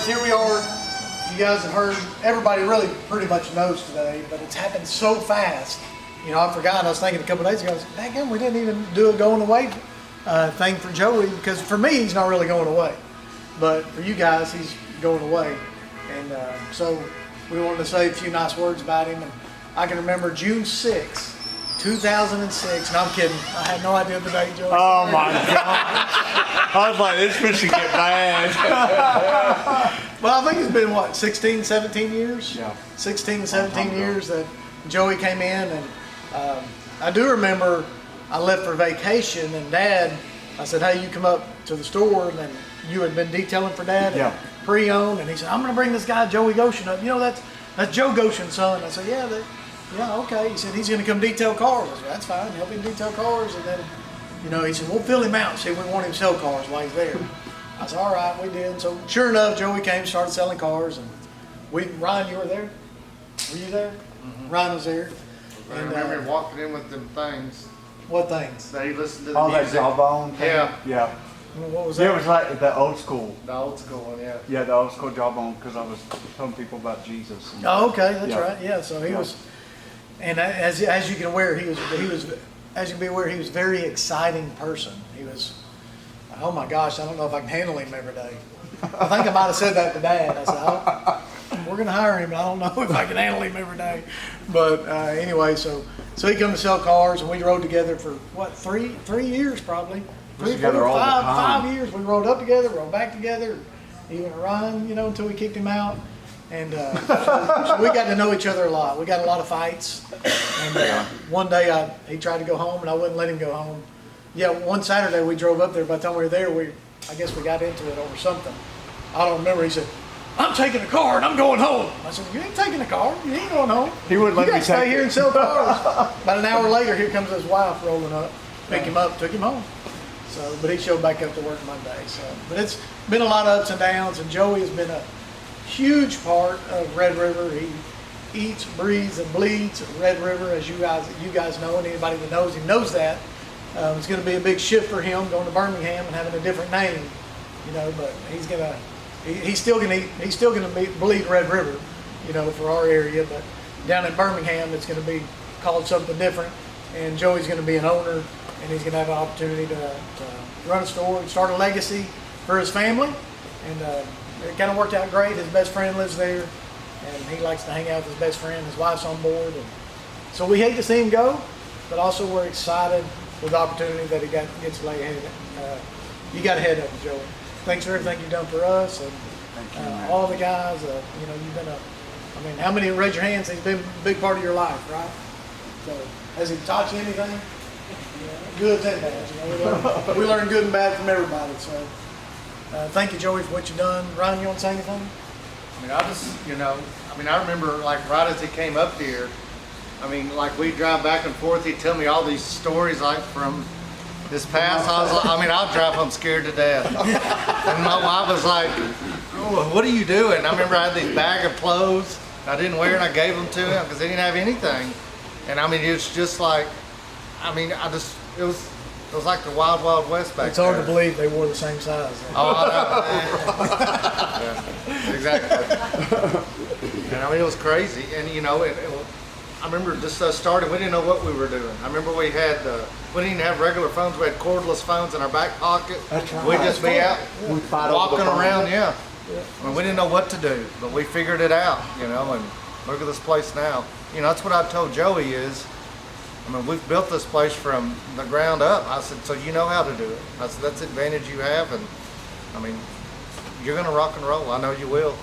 guys, here we are. You guys have heard, everybody really pretty much knows today, but it's happened so fast. You know, I forgot, I was thinking a couple days ago, dang, we didn't even do a going away thing for Joey, because for me, he's not really going away. But for you guys, he's going away. And so we wanted to say a few nice words about him. And I can remember June 6th, 2006, no, I'm kidding. I had no idea the date, Joey. Oh my God. I was like, this fish should get bad. Well, I think it's been, what, 16, 17 years? Yeah. 16, 17 years that Joey came in. And I do remember I left for vacation, and Dad, I said, hey, you come up to the store, and then you had been detailing for Dad, Yeah. pre-owned, and he said, I'm going to bring this guy, Joey Goshen, up. You know, that's Joe Goshen's son. I said, yeah, okay. He said, he's going to come detail cars. I said, that's fine, help him detail cars. And then, you know, he said, we'll fill him out. See, we want him to sell cars while he's there. I said, all right, we did. So sure enough, Joey came, started selling cars, and Ryan, you were there? Were you there? Mm-hmm. Ryan was there. I remember him walking in with them things. What things? That he listened to the Oh, music. that jawbone thing? Yeah. Yeah. What was Yeah, that? it was like the old school. The old school one, yeah. Yeah, the old school jawbone, because I was telling people about Jesus. Oh, okay, that's Yeah. right. Yeah, so he Yeah. was, and as you can aware, he was, as you can be aware, he was a very exciting person. He was, oh my gosh, I don't know if I can handle him every day. I think I might have said that to Dad. I said, we're going to hire him, but I don't know if I can handle him every day. But anyway, so he come to sell cars, and we rode together for what, three years probably. Three, Together four, all the five, time. 5 years. We rode up together, rode back together, even Ryan, you know, until we kicked him out. And so we got to know each other a lot. We got a lot of fights. And one day he tried to go home, and I wouldn't let him go home. Yeah, one Saturday we drove up there. By the time we were there, I guess we got into it over something. I don't remember. He said, I'm taking a car and I'm going home. I said, you ain't taking a car. You ain't going home. He wouldn't let you me gotta stay take here it. and sell cars. About an hour later, here comes his wife rolling up, pick him up, took him home. So, but he showed back up to work Monday. So, but it's been a lot of ups and downs, and Joey has been a huge part of Red River. He eats, breathes, and bleeds Red River, as you guys know, and anybody that knows him knows that. It's going to be a big shift for him going to Birmingham and having a different name, you know. But he's still going to bleed Red River, you know, for our area. But down in Birmingham, it's going to be called something different, and Joey's going to be an owner. And he's going to have an opportunity to run a store and start a legacy for his family. And it kind of worked out great. His best friend lives there, and he likes to hang out with his best friend. His wife's on board. And so we hate to see him go, but also we're excited with the opportunity that he gets to lay ahead of you got ahead of him, Joey. Thanks for everything you've done for us and all the guys. You know, you've been how many, raise your hands, he's been a big part of your life, right? So has he taught you anything? Good and bad, you know, we learn good and bad from everybody. So, thank you, Joey, for what you've done. Ryan, you want to say anything? I remember like right as he came up here, like we'd drive back and forth. He'd tell me all these stories like from his past. I'd drive home scared to death. And my wife was like, oh, "What are you doing?" I remember I had these bag of clothes I didn't wear, and I gave them to him because he didn't have anything. And it's just like. It was like the Wild Wild West back there. It's hard to believe they wore the same size. Oh, I know. Yeah, exactly. And it was crazy. And I remember just us starting. We didn't know what we were doing. I remember we didn't even have regular phones. We had cordless phones in our back pocket. That's right. We'd just be out walking around. Yeah. We didn't know what to do, but we figured it out. And look at this place now. That's what I told Joey is. We've built this place from the ground up. I said, so you know how to do it. I said, that's the advantage you have, and you're gonna rock and roll. I know you will.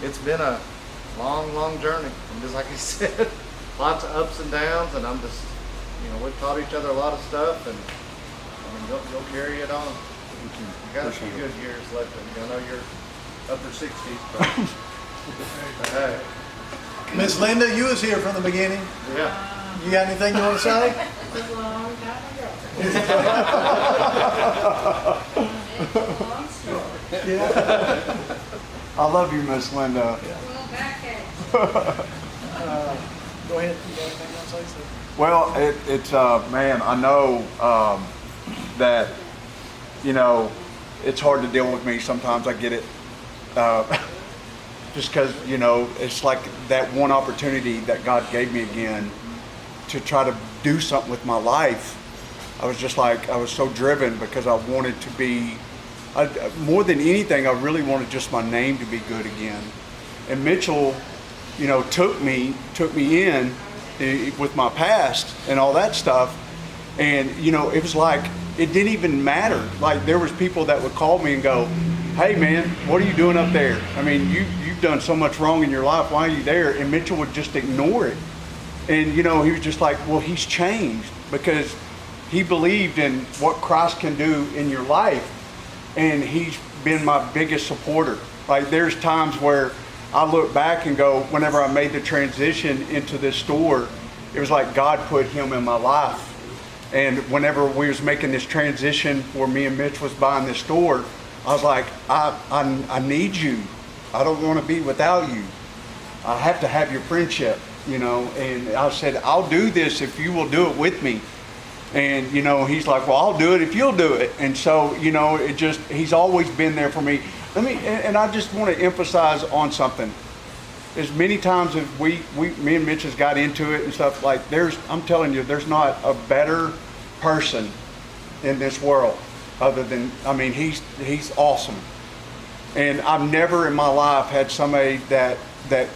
It's been a long, long journey. And just like he said, lots of ups and downs, and I'm just, we've taught each other a lot of stuff, and you'll carry it on. You got a few good years left in you. I know you're upper 60s, but hey. Miss Linda, you was here from the beginning. Yeah. You got anything you want to say? It's a long time ago. It's a long story. Yeah. I love you, Miss Linda. Well, back at Go ahead. You got anything you want to say? Well, it's man, I know that it's hard to deal with me sometimes. I get it. Just because, you know, it's like that one opportunity that God gave me again to try to do something with my life. I was just like, I was so driven because I wanted to be, more than anything, I really wanted just my name to be good again. And Mitchell, you know, took me in with my past and all that stuff. And, you know, it was like, it didn't even matter. Like, there was people that would call me and go, hey man, what are you doing up there? I mean, you've done so much wrong in your life, why are you there? And Mitchell would just ignore it. And, you know, he was just like, well, he's changed because he believed in what Christ can do in your life. And he's been my biggest supporter. Like, there's times where I look back and go, whenever I made the transition into this store, it was like God put him in my life. And whenever we was making this transition where me and Mitch was buying this store, I was like, I need you. I don't want to be without you. I have to have your friendship, you know. And I said, I'll do this if you will do it with me. And, you know, he's like, well, I'll do it if you'll do it. And so, you know, he's always been there for me. And I just want to emphasize on something. As many times as me and Mitch has got into it and stuff, like I'm telling you, there's not a better person in this world other than, I mean, he's awesome. And I've never in my life had somebody that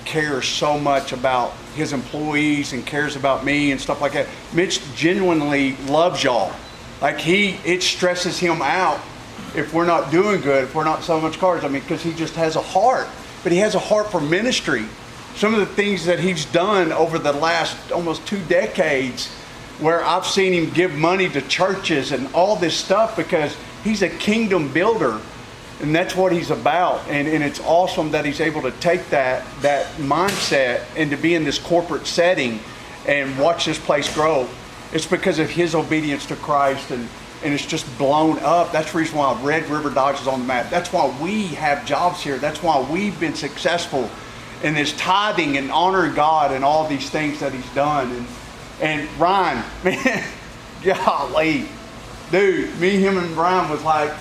cares so much about his employees and cares about me and stuff like that. Mitch genuinely loves y'all. Like, it stresses him out if we're not doing good, if we're not selling much cars. I mean, because he just has a heart. But he has a heart for ministry. Some of the things that he's done over the last almost 2 decades, where I've seen him give money to churches and all this stuff, because he's a kingdom builder. And that's what he's about. And it's awesome that he's able to take that mindset and to be in this corporate setting and watch this place grow. It's because of his obedience to Christ, and it's just blown up. That's the reason why Red River Dodge is on the map. That's why we have jobs here. That's why we've been successful in this tithing and honoring God and all these things that he's done. And Ryan, man, golly, dude, him and Ryan was like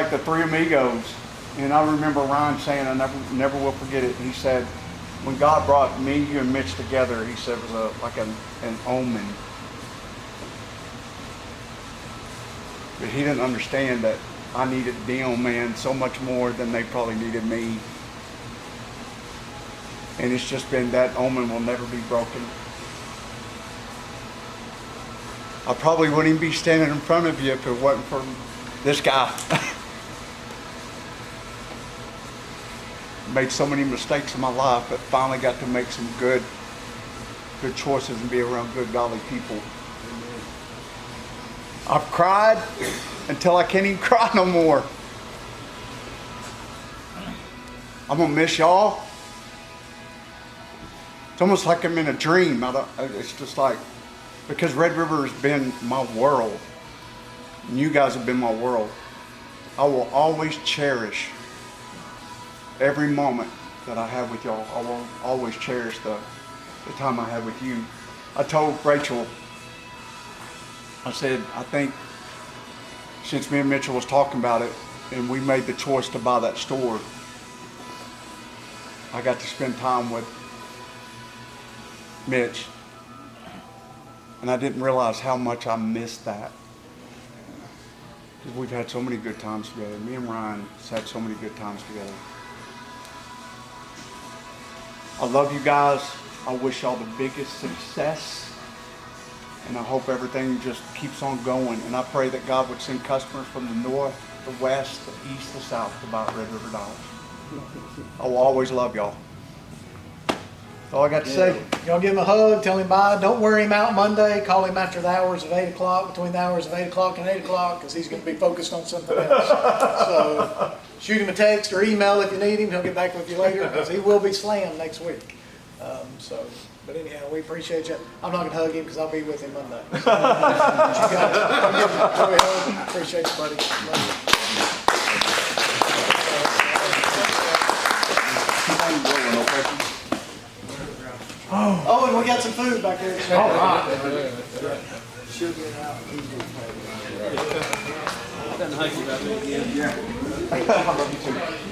the three amigos. And I remember Ryan saying, I never will forget it. He said, when God brought me, you, and Mitch together, he said it was like an omen. But he didn't understand that I needed them, man, so much more than they probably needed me. And it's just been, that omen will never be broken. I probably wouldn't even be standing in front of you if it wasn't for this guy. Made so many mistakes in my life, but finally got to make some good choices and be around good, godly people. I've cried until I can't even cry no more. I'm gonna miss y'all. It's almost like I'm in a dream. It's just like, because Red River has been my world, and you guys have been my world. I will always cherish every moment that I have with y'all. I will always cherish the time I had with you. I told Rachel, I said, I think since me and Mitchell was talking about it and we made the choice to buy that store, I got to spend time with Mitch. And I didn't realize how much I missed that. Because we've had so many good times together. Me and Ryan have had so many good times together. I love you guys. I wish y'all the biggest success. And I hope everything just keeps on going. And I pray that God would send customers from the north, the west, the east, the south to buy Red River Dodge. I will always love y'all. That's all I got to say. Y'all give him a hug, tell him bye. Don't wear him out Monday. Call him after the hours of 8 o'clock, between the hours of 8 o'clock and 8 o'clock, because he's going to be focused on something else. So shoot him a text or email if you need him. He'll get back with you later, because he will be slammed next week. But anyhow, we appreciate you. I'm not going to hug him because I'll be with him Monday. So, you guys, come give Joey a hug. Appreciate you, buddy. Love you. Oh, and we got some food back there. All right. She'll get it out. Doesn't hug you about me again. Yeah. I love you too.